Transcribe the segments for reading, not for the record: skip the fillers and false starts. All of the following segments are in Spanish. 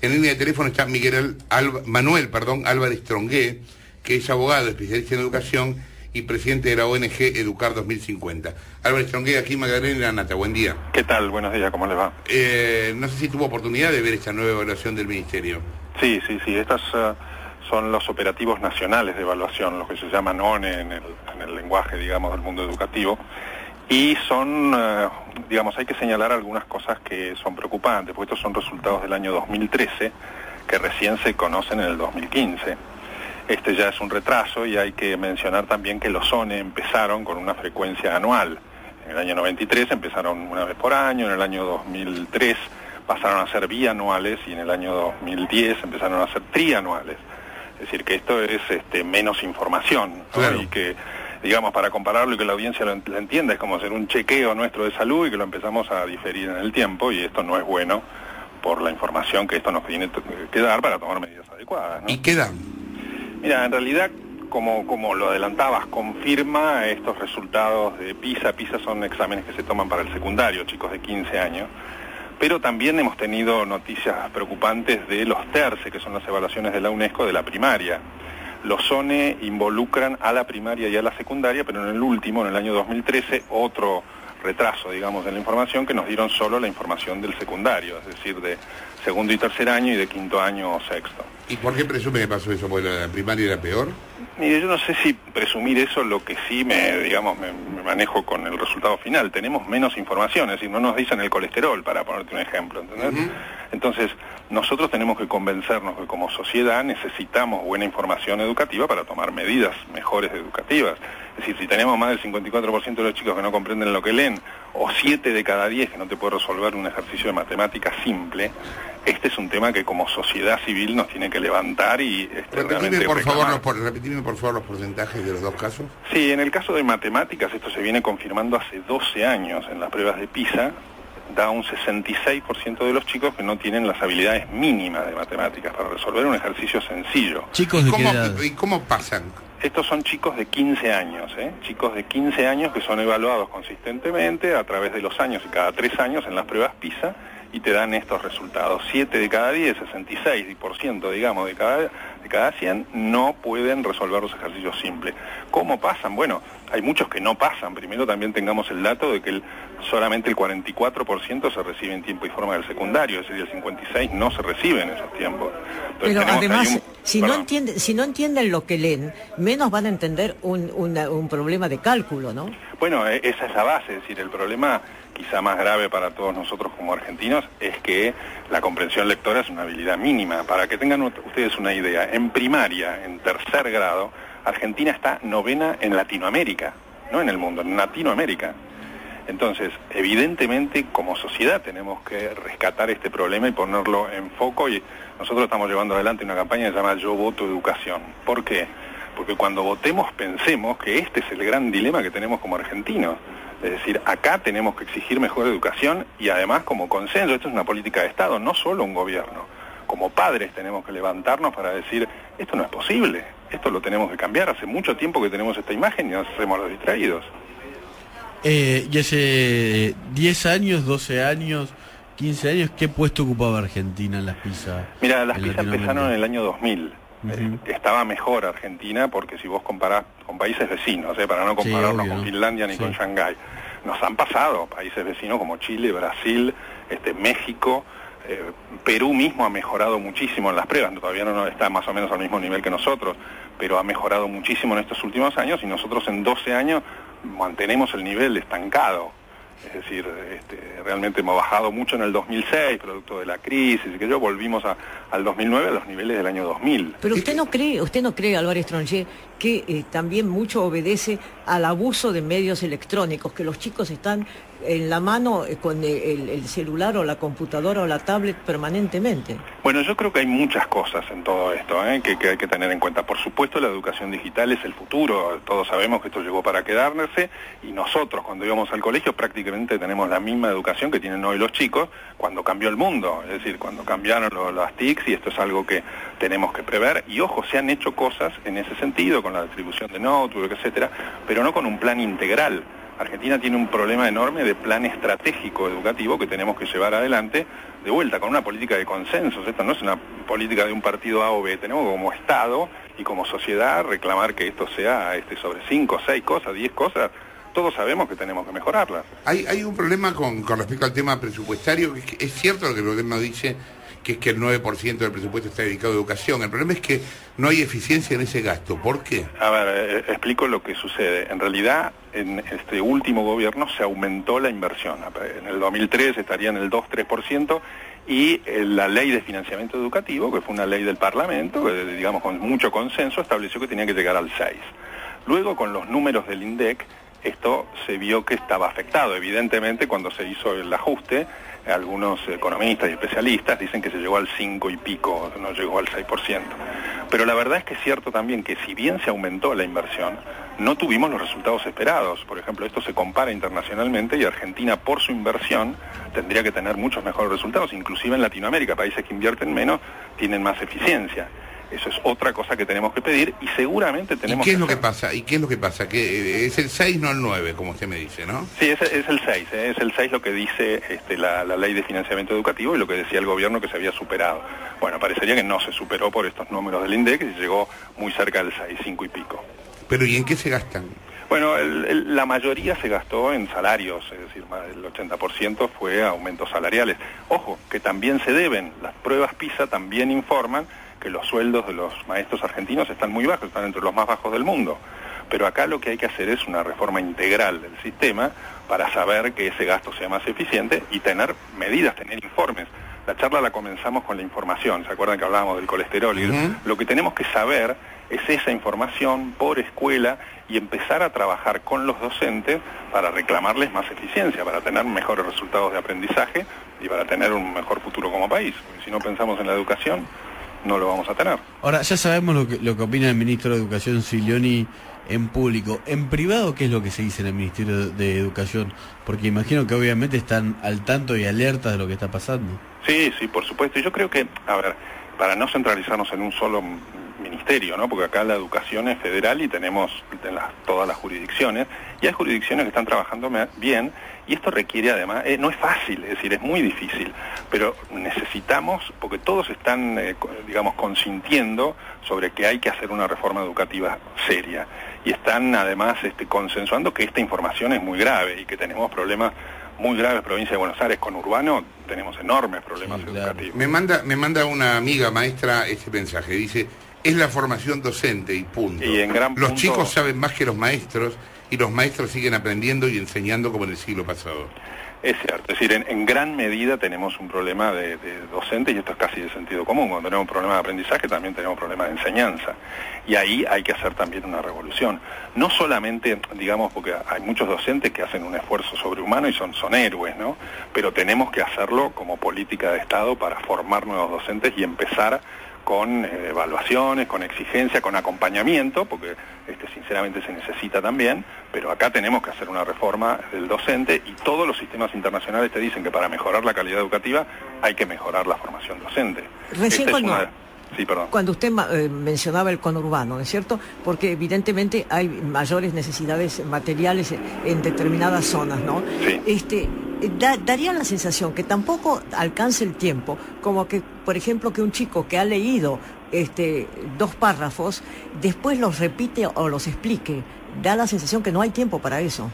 En línea de teléfono está Manuel Álvarez Trongué, que es abogado, especialista en educación y presidente de la ONG Educar 2050. Álvarez Trongué, aquí Magdalena y la Nata, buen día. ¿Qué tal? Buenos días, ¿cómo les va? No sé si tuvo oportunidad de ver esta nueva evaluación del Ministerio. Sí, estas son los operativos nacionales de evaluación, los que se llaman ONE en el lenguaje, digamos, del mundo educativo. Y son, hay que señalar algunas cosas que son preocupantes, porque estos son resultados del año 2013, que recién se conocen en el 2015. Este ya es un retraso y hay que mencionar también que los ONE empezaron con una frecuencia anual. En el año 93 empezaron una vez por año, en el año 2003 pasaron a ser bianuales y en el año 2010 empezaron a ser trianuales. Es decir, que esto es menos información, ¿no? Claro. Y que, digamos, para compararlo y que la audiencia lo entienda, es como hacer un chequeo nuestro de salud y que lo empezamos a diferir en el tiempo, y esto no es bueno por la información que esto nos tiene que dar para tomar medidas adecuadas, ¿no? ¿Y qué dan? Mira, en realidad, como lo adelantabas, confirma estos resultados de PISA. PISA son exámenes que se toman para el secundario, chicos de 15 años. Pero también hemos tenido noticias preocupantes de los TERCE, que son las evaluaciones de la UNESCO de la primaria. Los ONE involucran a la primaria y a la secundaria, pero en el último, en el año 2013, otro retraso, digamos, en la información, que nos dieron solo la información del secundario, es decir, de segundo y tercer año y de quinto año o sexto. ¿Y por qué presume que pasó eso? ¿Porque la primaria era peor? Mire, yo no sé si presumir eso, lo que sí me manejo con el resultado final. Tenemos menos información, es decir, no nos dicen el colesterol, para ponerte un ejemplo, ¿entendés? Entonces, nosotros tenemos que convencernos que como sociedad necesitamos buena información educativa para tomar medidas mejores educativas. Es decir, si tenemos más del 54% de los chicos que no comprenden lo que leen, o 7 de cada 10 que no te puede resolver un ejercicio de matemática simple, este es un tema que como sociedad civil nos tiene que levantar y Repetime por favor los porcentajes de los dos casos. Sí, en el caso de matemáticas, esto se viene confirmando hace 12 años en las pruebas de PISA, da un 66% de los chicos que no tienen las habilidades mínimas de matemáticas para resolver un ejercicio sencillo. ¿Chicos de qué edad? ¿Y cómo pasan? Estos son chicos de 15 años, chicos de 15 años que son evaluados consistentemente a través de los años y cada 3 años en las pruebas PISA, y te dan estos resultados. 7 de cada 10, 66%, digamos, de cada 100, no pueden resolver los ejercicios simples. ¿Cómo pasan? Bueno, hay muchos que no pasan. Primero también tengamos el dato de que solamente el 44% se recibe en tiempo y forma del secundario, es decir, el 56% no se recibe en esos tiempos. Entonces, pero además, si no entienden lo que leen, menos van a entender un problema de cálculo, ¿no? Bueno, esa es la base, es decir, el problema quizá más grave para todos nosotros como argentinos es que la comprensión lectora es una habilidad mínima. Para que tengan ustedes una idea, en primaria, en tercer grado, Argentina está 9ª en Latinoamérica, no en el mundo, en Latinoamérica. Entonces, evidentemente, como sociedad tenemos que rescatar este problema y ponerlo en foco, y nosotros estamos llevando adelante una campaña que se llama Yo Voto Educación. ¿Por qué? Porque cuando votemos pensemos que este es el gran dilema que tenemos como argentinos. Es decir, acá tenemos que exigir mejor educación y además como consenso, esto es una política de Estado, no solo un gobierno. Como padres tenemos que levantarnos para decir, esto no es posible, esto lo tenemos que cambiar, hace mucho tiempo que tenemos esta imagen y nos hacemos los distraídos. Y hace 10 años, 12 años, 15 años, ¿qué puesto ocupaba Argentina en las PISA? Mira, las PISA empezaron en el año 2000. Estaba mejor Argentina porque si vos comparás con países vecinos, para no compararnos con Finlandia ni con Shanghái, nos han pasado países vecinos como Chile, Brasil, México, Perú mismo ha mejorado muchísimo en las pruebas, todavía no está más o menos al mismo nivel que nosotros, pero ha mejorado muchísimo en estos últimos años y nosotros en 12 años mantenemos el nivel estancado. Es decir, realmente hemos bajado mucho en el 2006, producto de la crisis, y que volvimos al 2009 a los niveles del año 2000. Pero usted no cree, Álvarez Trongué, que también mucho obedece al abuso de medios electrónicos, que los chicos están en la mano con el celular o la computadora o la tablet permanentemente? Bueno, yo creo que hay muchas cosas en todo esto que hay que tener en cuenta. Por supuesto, la educación digital es el futuro. Todos sabemos que esto llegó para quedarse y nosotros cuando íbamos al colegio prácticamente tenemos la misma educación que tienen hoy los chicos cuando cambió el mundo. Es decir, cuando cambiaron las TICs, y esto es algo que tenemos que prever. Y ojo, se han hecho cosas en ese sentido con la distribución de notebook, etcétera, pero no con un plan integral. Argentina tiene un problema enorme de plan estratégico educativo que tenemos que llevar adelante de vuelta con una política de consensos. Esta no es una política de un partido A o B, tenemos como Estado y como sociedad reclamar que esto sea sobre 5, 6 cosas, 10 cosas. Todos sabemos que tenemos que mejorarlas. Hay un problema con respecto al tema presupuestario, que es cierto lo que el gobierno dice, que es que el 9% del presupuesto está dedicado a educación. El problema es que no hay eficiencia en ese gasto. ¿Por qué? A ver, explico lo que sucede. En realidad, en este último gobierno se aumentó la inversión. En el 2003 estaría en el 2-3%, y la ley de financiamiento educativo, que fue una ley del Parlamento, digamos con mucho consenso, estableció que tenía que llegar al 6%. Luego, con los números del INDEC, esto se vio que estaba afectado. Evidentemente, cuando se hizo el ajuste, algunos economistas y especialistas dicen que se llegó al 5 y pico, no llegó al 6%. Pero la verdad es que es cierto también que si bien se aumentó la inversión, no tuvimos los resultados esperados. Por ejemplo, esto se compara internacionalmente y Argentina, por su inversión, tendría que tener muchos mejores resultados. Inclusive en Latinoamérica, países que invierten menos tienen más eficiencia. Eso es otra cosa que tenemos que pedir y seguramente tenemos que... ¿Y qué es lo que pasa? ¿Y qué es lo que pasa? Que es el 6, no el 9, como usted me dice, ¿no? Sí, es el 6, es el 6 lo que dice la ley de financiamiento educativo y lo que decía el gobierno que se había superado. Bueno, parecería que no se superó por estos números del INDEC y llegó muy cerca del 6, 5 y pico. ¿Pero y en qué se gastan? Bueno, la mayoría se gastó en salarios, es decir, más del 80% fue aumentos salariales. Ojo, que también se deben, las pruebas PISA también informan que los sueldos de los maestros argentinos están muy bajos, están entre los más bajos del mundo. Pero acá lo que hay que hacer es una reforma integral del sistema para saber que ese gasto sea más eficiente y tener medidas, tener informes. La charla la comenzamos con la información, ¿se acuerdan que hablábamos del colesterol? Lo que tenemos que saber es esa información por escuela y empezar a trabajar con los docentes para reclamarles más eficiencia, para tener mejores resultados de aprendizaje y para tener un mejor futuro como país. Porque si no pensamos en la educación, no lo vamos a tener. Ahora, ya sabemos lo que opina el ministro de Educación, Silioni, en público. En privado, ¿qué es lo que se dice en el Ministerio de Educación? Porque imagino que obviamente están al tanto y alertas de lo que está pasando. Sí, por supuesto. Y yo creo que, a ver, para no centralizarnos en un solo ministerio, ¿no? Porque acá la educación es federal y tenemos todas las jurisdicciones, y hay jurisdicciones que están trabajando bien, y esto requiere además, no es fácil, es decir, es muy difícil, pero necesitamos, porque todos están, digamos, consintiendo sobre que hay que hacer una reforma educativa seria, y están además consensuando que esta información es muy grave y que tenemos problemas muy graves. Provincia de Buenos Aires, con Urbano, tenemos enormes problemas educativos. Me manda una amiga maestra este mensaje, dice: es la formación docente y punto. Y en gran los punto, chicos saben más que los maestros y los maestros siguen aprendiendo y enseñando como en el siglo pasado. Es cierto, es decir, en gran medida tenemos un problema de docentes, y esto es casi de sentido común. Cuando tenemos un problema de aprendizaje también tenemos un problema de enseñanza, y ahí hay que hacer también una revolución. No solamente, digamos, porque hay muchos docentes que hacen un esfuerzo sobrehumano y son héroes, ¿no? Pero tenemos que hacerlo como política de Estado para formar nuevos docentes y empezar con evaluaciones, con exigencia, con acompañamiento, porque sinceramente se necesita también, pero acá tenemos que hacer una reforma del docente, y todos los sistemas internacionales te dicen que para mejorar la calidad educativa hay que mejorar la formación docente. Recién Sí, perdón. Cuando usted mencionaba el conurbano, ¿no es cierto? Porque evidentemente hay mayores necesidades materiales en determinadas zonas, ¿no? Sí. Daría la sensación que tampoco alcance el tiempo, como que, por ejemplo, que un chico que ha leído 2 párrafos, después los repite o los explique. Da la sensación que no hay tiempo para eso.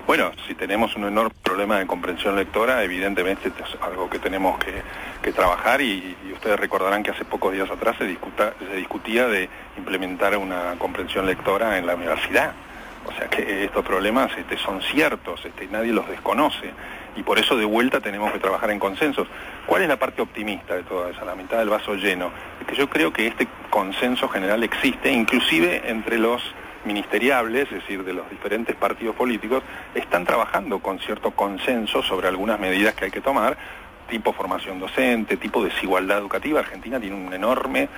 Bueno, si tenemos un enorme problema de comprensión lectora, evidentemente es algo que tenemos que trabajar, y ustedes recordarán que hace pocos días atrás se discutía de implementar una comprensión lectora en la universidad. O sea que estos problemas son ciertos, nadie los desconoce, y por eso de vuelta tenemos que trabajar en consensos. ¿Cuál es la parte optimista de toda esa? La mitad del vaso lleno. Es que yo creo que este consenso general existe, inclusive entre los ministeriables, es decir, de los diferentes partidos políticos, están trabajando con cierto consenso sobre algunas medidas que hay que tomar, tipo formación docente, tipo desigualdad educativa. Argentina tiene una enorme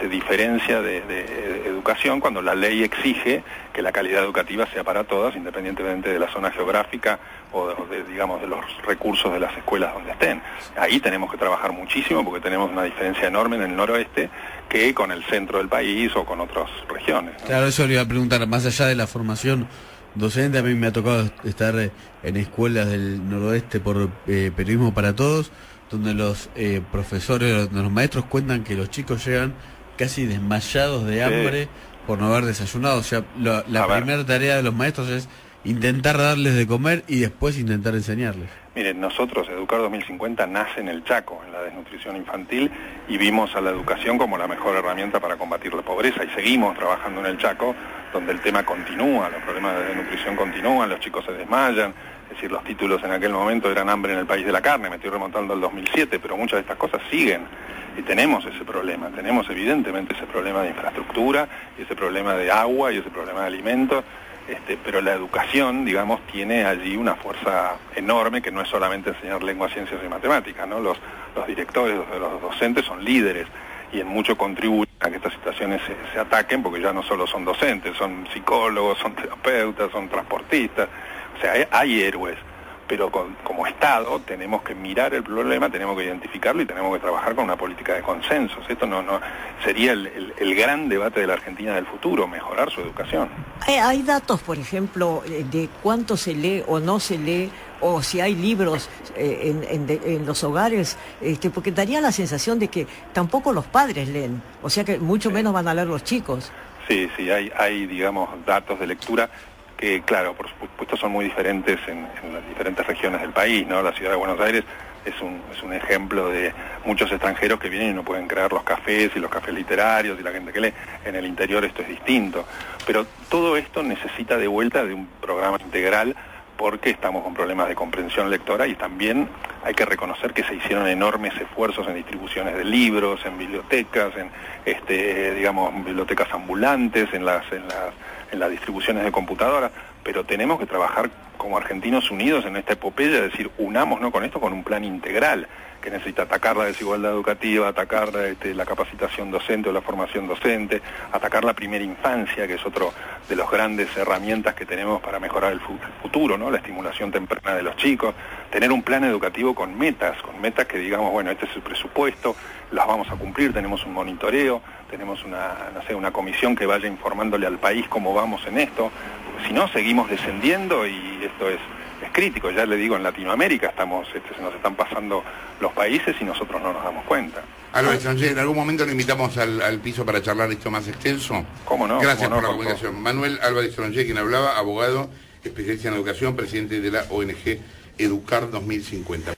diferencia de educación, cuando la ley exige que la calidad educativa sea para todas, independientemente de la zona geográfica o digamos, de los recursos de las escuelas donde estén. Ahí tenemos que trabajar muchísimo, porque tenemos una diferencia enorme en el noroeste que con el centro del país o con otras regiones, ¿no? Claro, eso le iba a preguntar, más allá de la formación docente. A mí me ha tocado estar en escuelas del noroeste por Periodismo para Todos, donde los profesores, donde los maestros cuentan que los chicos llegan casi desmayados de hambre por no haber desayunado. O sea, la primera tarea de los maestros es intentar darles de comer y después intentar enseñarles. Miren, nosotros, Educar 2050 nace en el Chaco, en la desnutrición infantil, y vimos a la educación como la mejor herramienta para combatir la pobreza, y seguimos trabajando en el Chaco, donde el tema continúa, los problemas de desnutrición continúan, los chicos se desmayan, es decir, los títulos en aquel momento eran hambre en el país de la carne, me estoy remontando al 2007, pero muchas de estas cosas siguen, y tenemos ese problema, tenemos evidentemente ese problema de infraestructura, y ese problema de agua, y ese problema de alimentos, pero la educación, digamos, tiene allí una fuerza enorme, que no es solamente enseñar lengua, ciencias y matemáticas, ¿no? Los directores, los docentes son líderes, y en mucho contribuyen a que estas situaciones se ataquen, porque ya no solo son docentes, son psicólogos, son terapeutas, son transportistas, o sea, hay héroes, pero como Estado tenemos que mirar el problema, tenemos que identificarlo y tenemos que trabajar con una política de consensos. Esto no sería el gran debate de la Argentina del futuro, mejorar su educación. ¿Hay datos, por ejemplo, de cuánto se lee o no se lee, o si hay libros en los hogares? Porque daría la sensación de que tampoco los padres leen, o sea que mucho menos van a leer los chicos. Sí, hay digamos, datos de lectura que, claro, por supuesto son muy diferentes en las diferentes regiones del país, ¿no? La ciudad de Buenos Aires es un ejemplo de muchos extranjeros que vienen y no pueden creer los cafés y los cafés literarios y la gente que lee. En el interior esto es distinto. Pero todo esto necesita de vuelta de un programa integral, porque estamos con problemas de comprensión lectora, y también hay que reconocer que se hicieron enormes esfuerzos en distribuciones de libros, en bibliotecas, en digamos, bibliotecas ambulantes, en las distribuciones de computadoras, pero tenemos que trabajar como argentinos unidos en esta epopeya, es decir, unámonos con esto con un plan integral que necesita atacar la desigualdad educativa, atacar la capacitación docente o la formación docente, atacar la primera infancia, que es otro de las grandes herramientas que tenemos para mejorar el futuro, ¿no? La estimulación temprana de los chicos, tener un plan educativo con metas que digamos, bueno, este es el presupuesto, las vamos a cumplir, tenemos un monitoreo, tenemos una comisión que vaya informándole al país cómo vamos en esto, porque si no seguimos descendiendo, y esto es crítico. Ya le digo, en Latinoamérica se nos están pasando los países y nosotros no nos damos cuenta. Álvarez Strongé, en algún momento lo invitamos al piso para charlar esto más extenso. ¿Cómo no? Gracias por la comunicación. Manuel Álvarez Strongé, quien hablaba, abogado, especialista en educación, presidente de la ONG Educar 2050.